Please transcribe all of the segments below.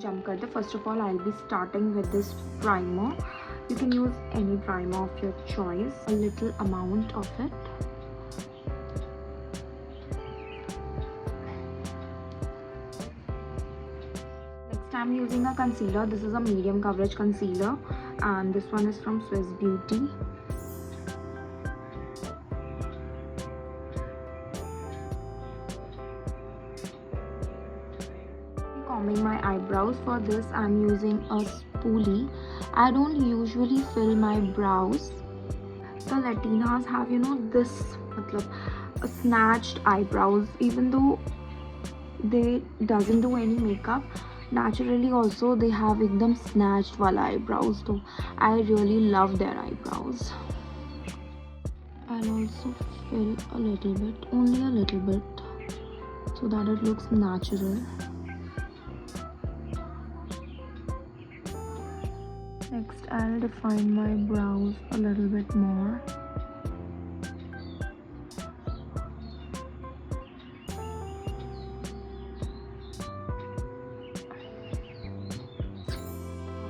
Jump cut. First of all, I'll be starting with this primer. You can use any primer of your choice, a little amount of it. Next, I'm using a concealer. This is a medium coverage concealer, and this one is from Swiss Beauty. Combing my eyebrows. For this, I'm using a spoolie. I don't usually fill my brows. The Latinas have, this snatched eyebrows, even though they doesn't do any makeup. Naturally also they have ekdam snatched wala eyebrows, so I really love their eyebrows. I'll also fill a little bit, only a little bit, so that it looks natural. Next, I'll define my brows a little bit more.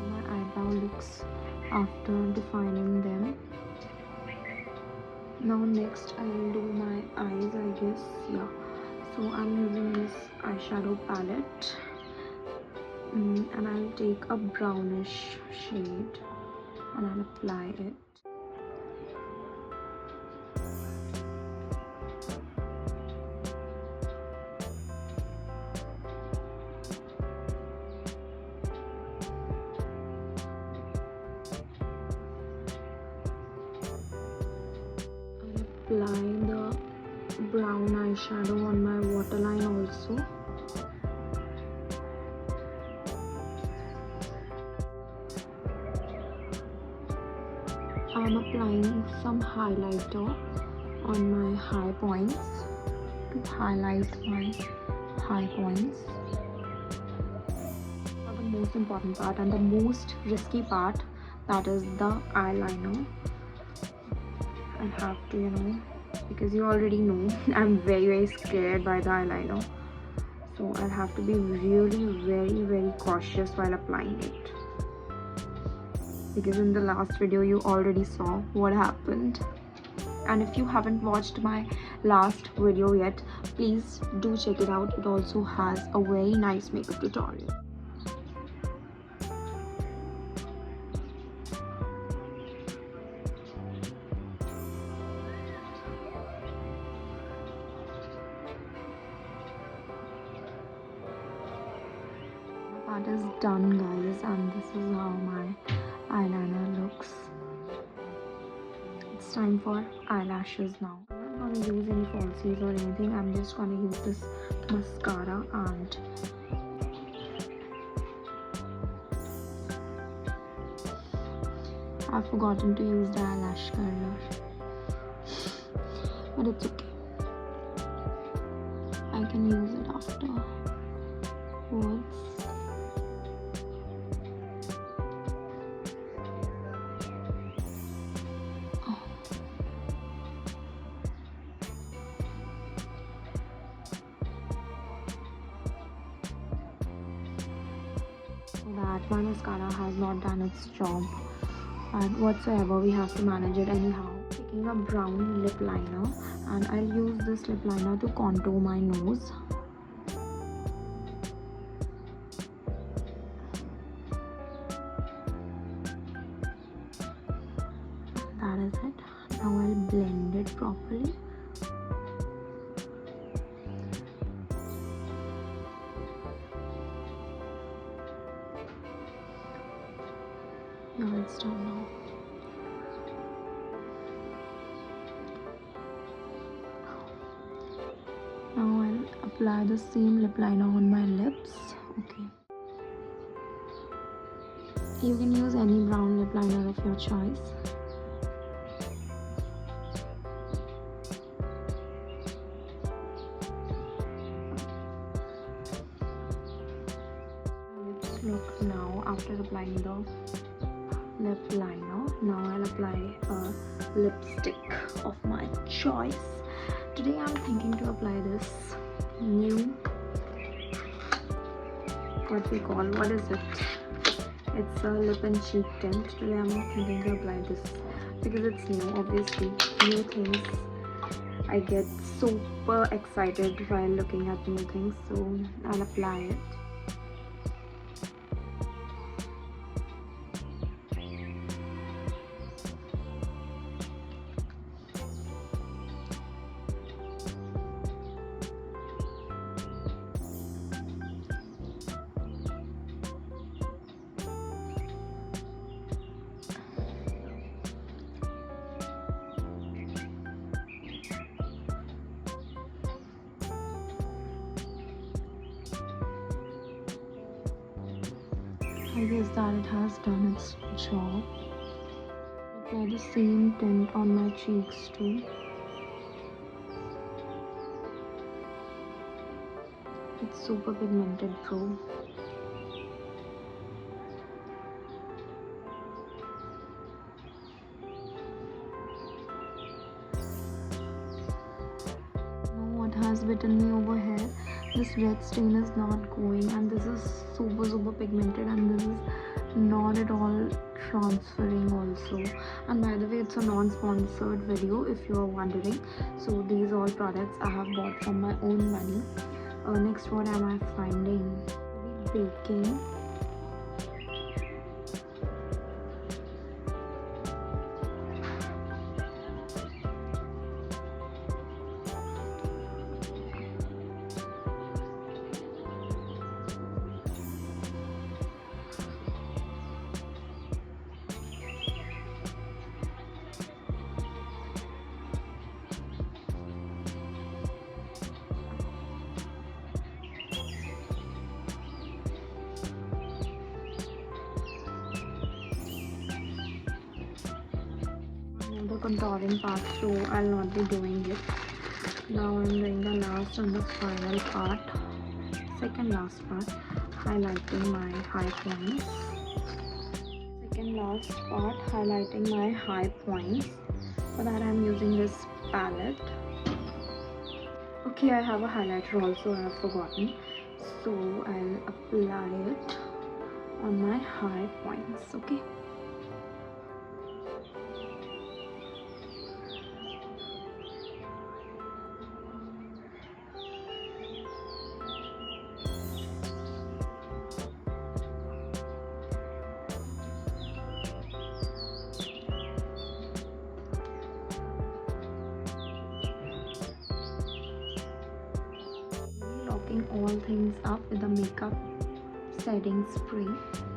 My eyebrow looks after defining them. Now next I will do my eyes, I guess. Yeah. So I'm using this eyeshadow palette. And I'll take a brownish shade and I'll apply it. I'll apply the brown eyeshadow on my waterline also. I'm applying some highlighter on my high points to highlight my high points. Now the most important part and the most risky part, that is the eyeliner. I have to, because you already know I'm very scared by the eyeliner. So I'll have to be really very cautious while applying it. Because in the last video you already saw what happened, and if you haven't watched my last video yet, please do check it out. It also has a very nice makeup tutorial. That is done, guys, and this is how my eyeliner looks. It's time for eyelashes now. I'm not gonna use any falsies or anything. I'm just gonna use this mascara, and I've forgotten to use the eyelash curler, but it's okay. I can use it afterwards. That my mascara has not done its job, but whatsoever, we have to manage it anyhow. Taking a brown lip liner, and I'll use this lip liner to contour my nose. That is it. Now I'll blend it properly. Now it's done now. Now I'll apply the same lip liner on my lips. Okay. You can use any brown lip liner of your choice. Let's look now after applying the lip liner. Now I'll apply a lipstick of my choice. Today I'm thinking to apply this new, what is it? It's a lip and cheek tint. Today I'm not thinking to apply this because it's new. Obviously, new things, I get super excited while looking at new things, so I'll apply it. I guess that it has done its job. Apply the same tint on my cheeks too. It's super pigmented, bro. Know what has bitten me over here? This red stain is not going, and this is super pigmented, and this is not at all transferring also. And by the way, it's a non-sponsored video if you are wondering. So these all products I have bought from my own money. Next, what am I finding? Baking. The contouring part, so I'll not be doing it. Now I'm doing the last and the final part, second last part, highlighting my high points. Second last part, highlighting my high points. For that I'm using this palette. Okay, I have a highlighter also, I have forgotten. So I'll apply it on my high points, okay? Locking all things up with the makeup setting spray.